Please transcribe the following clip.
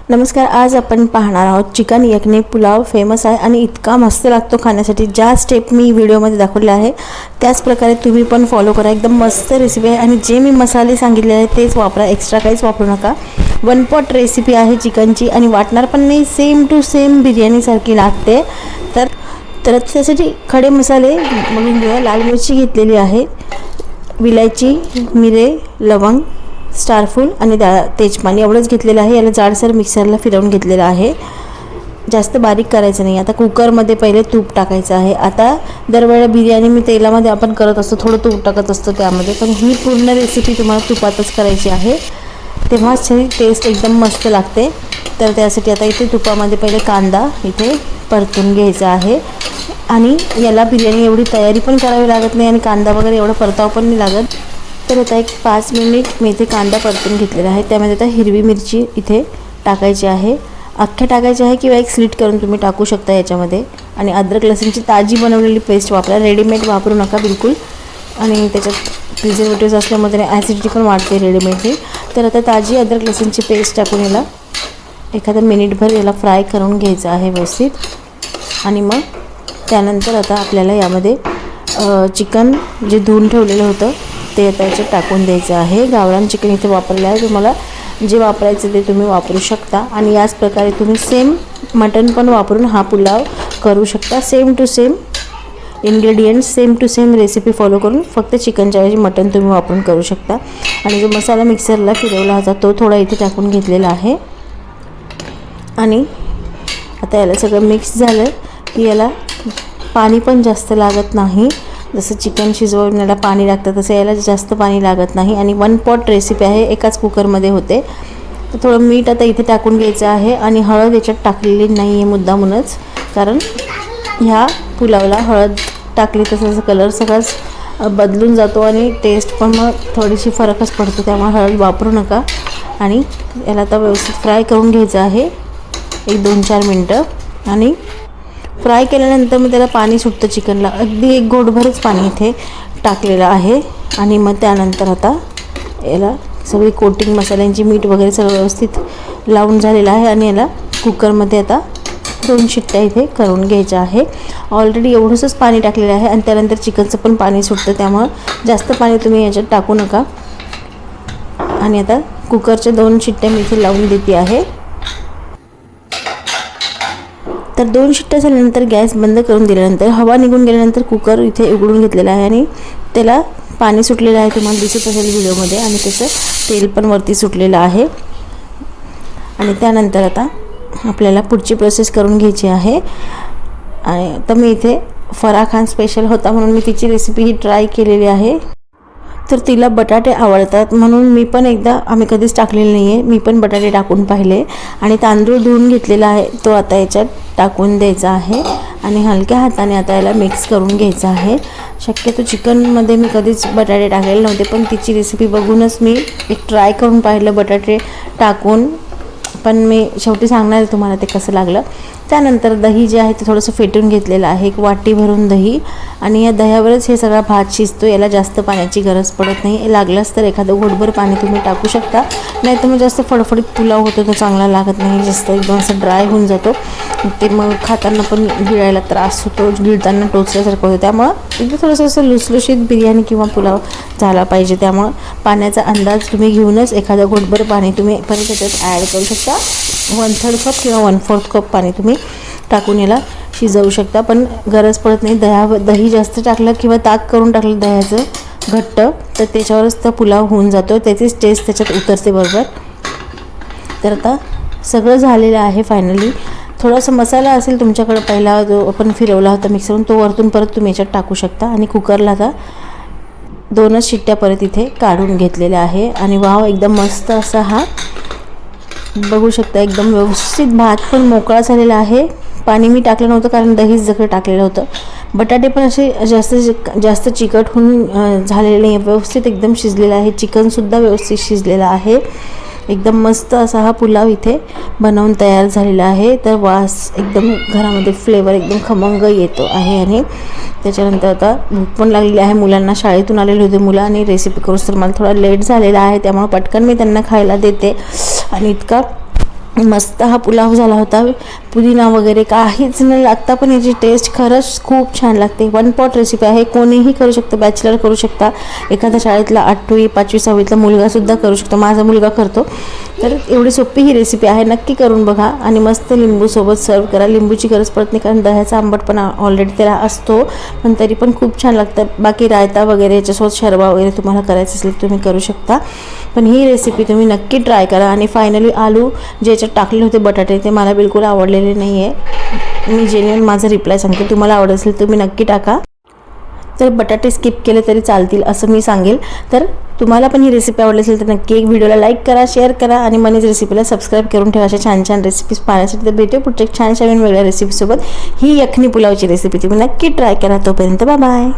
नमस्कार. आज आपण पाहणार आहोत चिकन यखनी पुलाव. फेमस आहे आणि इतका मस्त लागतो खाण्यासाठी. ज्या स्टेप मी व्हिडिओमध्ये दाखवले आहे त्याच प्रकारे तुम्ही पण फॉलो करा. एकदम मस्त रेसिपी आहे आणि जे मी मसाले सांगितले आहेत तेच वापरा, एक्स्ट्रा काहीच वापरू नका. वन पॉट रेसिपी आहे चिकनची आणि वाटणार पण नाही, सेम टू सेम बिर्याणीसारखी लागते. तर त्यासाठी खडे मसाले बघून घेऊया. लाल मिरची घेतलेली आहे, विलायची, मिरे, लवंग, स्टारफूल आणि तेजपान एवढंच घेतलेलं आहे. याला जाडसर मिक्सरला फिरवून घेतलेलं आहे, जास्त बारीक करायचं नाही. आता कुकरमध्ये पहिले तूप टाकायचं आहे. आता दरवेळेला बिर्याणी मी तेलामध्ये आपण करत असतो, थोडं तूप टाकत असतो त्यामध्ये, पण ही पूर्ण रेसिपी तुम्हाला तुपातच करायची आहे, तेव्हाच टेस्ट एकदम मस्त लागते. तर त्यासाठी आता इथे तुपामध्ये पहिले कांदा इथे परतून घ्यायचा आहे आणि याला बिर्याणी एवढी तयारी पण करावी लागत नाही आणि कांदा वगैरे एवढं परताव पण नाही लागत. तर आता एक 5 मिनिट मी इथे कांदा परतून घेतलेला आहे. त्यामध्ये आता हिरवी मिरची इथे टाकायची आहे, अख्ख्या टाकायची आहे किंवा एक स्लिट करून तुम्ही टाकू शकता याच्यामध्ये. आणि अद्रक लसूणची ताजी बनवलेली पेस्ट वापरा, रेडीमेड वापरू नका बिलकुल. आणि त्याच्यात प्रिझर्वेटिव्स असल्यामुळे त्याने ॲसिडिटी पण वाढते रेडीमेडची. तर आता ताजी अद्रक लसूणची पेस्ट टाकून याला एखादा मिनिटभर याला फ्राय करून घ्यायचं आहे व्यवस्थित. आणि मग त्यानंतर आता आपल्याला यामध्ये चिकन जे धुवून ठेवलेलं होतं ते आता याच्यात टाकून द्यायचं आहे. गावरान चिकन इथे वापरलं आहे, तुम्हाला जे वापरायचं ते तुम्ही वापरू शकता. आणि याच प्रकारे तुम्ही सेम मटण पण वापरून हा पुलाव करू शकता. Same to same ingredients, same to same recipe follow करून फक्त चिकनच्या ऐवजी मटण तुम्ही वापरून करू शकता. आणि जो मसाला मिक्सरला फिरवला होता तो थोडा इथे टाकून घेतलेला आहे. आणि आता याला सगळं मिक्स झालं की याला पाणी पण जास्त लागत नाही. जसं चिकन शिजवण्याला पाणी लागतं तसं याला जास्त पाणी लागत नाही. आणि वन पॉट रेसिपी आहे, एकाच कुकरमध्ये होते. तर थोडं मीठ आता इथे टाकून घ्यायचं आहे. आणि हळद याच्यात टाकलेली नाही आहे मुद्दामूनच, कारण ह्या पुलावला हळद टाकली तसं कलर सगळाच बदलून जातो आणि टेस्ट पण मग थोडीशी फरकच पडतो, त्यामुळे हळद वापरू नका. आणि याला आता व्यवस्थित फ्राय करून घ्यायचं आहे 1-2-4 मिनटं. आणि फ्राय केल्यानंतर मग त्याला पाणी सुटतं चिकनला, अगदी एक घोटभरच पाणी इथे टाकलेलं आहे. आणि मग त्यानंतर आता याला सगळी कोटिंग मसाल्यांची, मीठ वगैरे सगळं व्यवस्थित लावून झालेलं आहे. आणि याला कुकरमध्ये आता 2 शिट्ट्या इथे करून घ्यायच्या आहे. ऑलरेडी एवढंसंच पाणी टाकलेलं आहे आणि त्यानंतर चिकनचं पण पाणी सुटतं, त्यामुळं जास्त पाणी तुम्ही याच्यात टाकू नका. आणि आता कुकरच्या 2 शिट्ट्या मी इथे लावून देते आहे. तर 2 शिट्ट्या झाल्यानंतर गॅस बंद करून दिल्यानंतर हवा निघून गेल्यानंतर कुकर इथे उघडून घेतलेला आहे आणि त्याला पाणी सुटलेलं आहे, तुम्हाला दिसत असेल व्हिडिओमध्ये. आणि त्याचं तेल पण वरती सुटलेलं आहे. आणि त्यानंतर आता आपल्याला पुढची प्रोसेस करून घ्यायची आहे. आणि आता मी इथे फराह खान स्पेशल होता म्हणून मी तिची रेसिपी ही ट्राय केलेली आहे. तर तिला बटाटे आवडतात म्हणून मी पण एकदा, आम्ही कधीच टाकलेले नाही आहे, मी पण बटाटे टाकून पाहिले. आणि तांदूळ धुवून घेतलेला आहे तो आता याच्यात टाकून द्यायचा आहे. आणि हलक्या हाताने आता याला मिक्स करून घ्यायचं आहे. शक्यतो चिकनमध्ये मी कधीच बटाटे टाकलेले नव्हते, पण तिची रेसिपी बघूनच मी एक ट्राय करून पाहिलं बटाटे टाकून. पण मी शेवटी सांगणार आहे तुम्हाला ते कसं लागलं. त्यानंतर दही जे आहे ते थोडंसं फेटून घेतलेलं आहे, 1 वाटी भरून दही. आणि या दह्यावरच हे सगळा भात शिजतो, याला जास्त पाण्याची गरज पडत नाही. लागलंच तर एखादं घोटभर पाणी तुम्ही टाकू शकता, नाही तर मग जास्त फडफडीत पुलाव होतो तो चांगला लागत नाही, जास्त एकदम असं ड्राय होऊन जातो. ते मग खाताना पण गिळायला त्रास होतो, गिळताना टोचल्यासारखं होतं. त्यामुळं एकदम थोडंसं असं लुसलुशीत बिर्याणी किंवा पुलाव झाला पाहिजे. त्यामुळं पाण्याचा अंदाज तुम्ही घेऊनच एखादं घोटभर पाणी तुम्ही परत त्याच्यात ॲड करू शकता. 1/3 कप किंवा 1/4 कप पाणी तुम्ही टाकून याला शिजवू शकता, पण गरज पडत नाही. दही जास्त टाकलं किंवा ताक करून टाकलं दह्याचं घट्ट, तर त्याच्यावरच तर पुलाव होऊन जातो, त्याचीच टेस्ट त्याच्यात उतरते बरोबर. तर आता सगळं झालेलं आहे फायनली. थोडासा मसाला असेल तुमच्याकडं पहिला जो आपण फिरवला होता मिक्सरवरून, तो वरतून परत तुम्ही याच्यात टाकू शकता. आणि कुकरला आता 2च शिट्ट्या परत इथे काढून घेतलेल्या आहे. आणि वाव, एकदम मस्त असा हा बघू शकता, एकदम व्यवस्थित भात पण मोकळा झालेला आहे. पाणी मी टाकलं नव्हतं कारण दहीच सगळं टाकलेलं होतं. बटाटे पण असे जास्त चिकट होऊन झालेले नाही, व्यवस्थित एकदम शिजलेलं आहे. चिकनसुद्धा व्यवस्थित शिजलेलं आहे. एकदम मस्त असा हा पुलाव इथे बनवून तयार झालेला आहे. तर वास एकदम घरामध्ये फ्लेवर एकदम खमंग येतो आहे. आणि त्याच्यानंतर आता भूक पण लागलेली आहे, मुलांना शाळेतून आलेले होते मुलं आणि रेसिपी करूच तर मला थोडा लेट झालेला आहे, त्यामुळे पटकन मी त्यांना खायला देते. आणि इतका मस्त हा पुलाव झाला होता. पुदिना वगैरे काहीच न लागता पण याची टेस्ट खरंच खूप छान लागते. 1 पॉट रेसिपी आहे, कोणीही करू शकतं, बॅचलर करू शकता, एखाद्या शाळेतला 8वी 5वी 6वीतला मुलगासुद्धा करू शकतो, माझा मुलगा करतो. तर एवढी सोपी ही रेसिपी आहे, नक्की करून बघा. आणि मस्त लिंबूसोबत सर्व करा. लिंबूची गरज पडत नाही कारण दह्याचा आंबटपणा ऑलरेडी त्याला असतो, पण तरी पण खूप छान लागतं. बाकी रायता वगैरे याच्यासोबत शरबा वगैरे तुम्हाला करायचं असेल तुम्ही करू शकता, पण ही रेसिपी तुम्ही नक्की ट्राय करा. आणि फायनली आलू जे याच्यात टाकले होते बटाटे ते मला बिलकुल आवडलेले नाही आहे. मी जेन्युइन माझा रिप्लाय सांगते, तुम्हाला आवडत असेल तुम्ही नक्की टाका. तर बटाटे स्किप केले तरी चालतील असं मी सांगेल. तर तुम्हाला पण ही रेसिपी आवडली असेल तर नक्की एक व्हिडिओला लाईक करा, शेअर करा आणि मनीज रेसिपीला सबस्क्राईब करून ठेवा अशा छान छान रेसिपीज पाहण्यासाठी. तर भेटू पुढच्या छानशा वेगळ्या रेसिपीसोबत. ही यखनी पुलावची रेसिपी तुम्ही नक्की ट्राय करा. तोपर्यंत बाय बाय.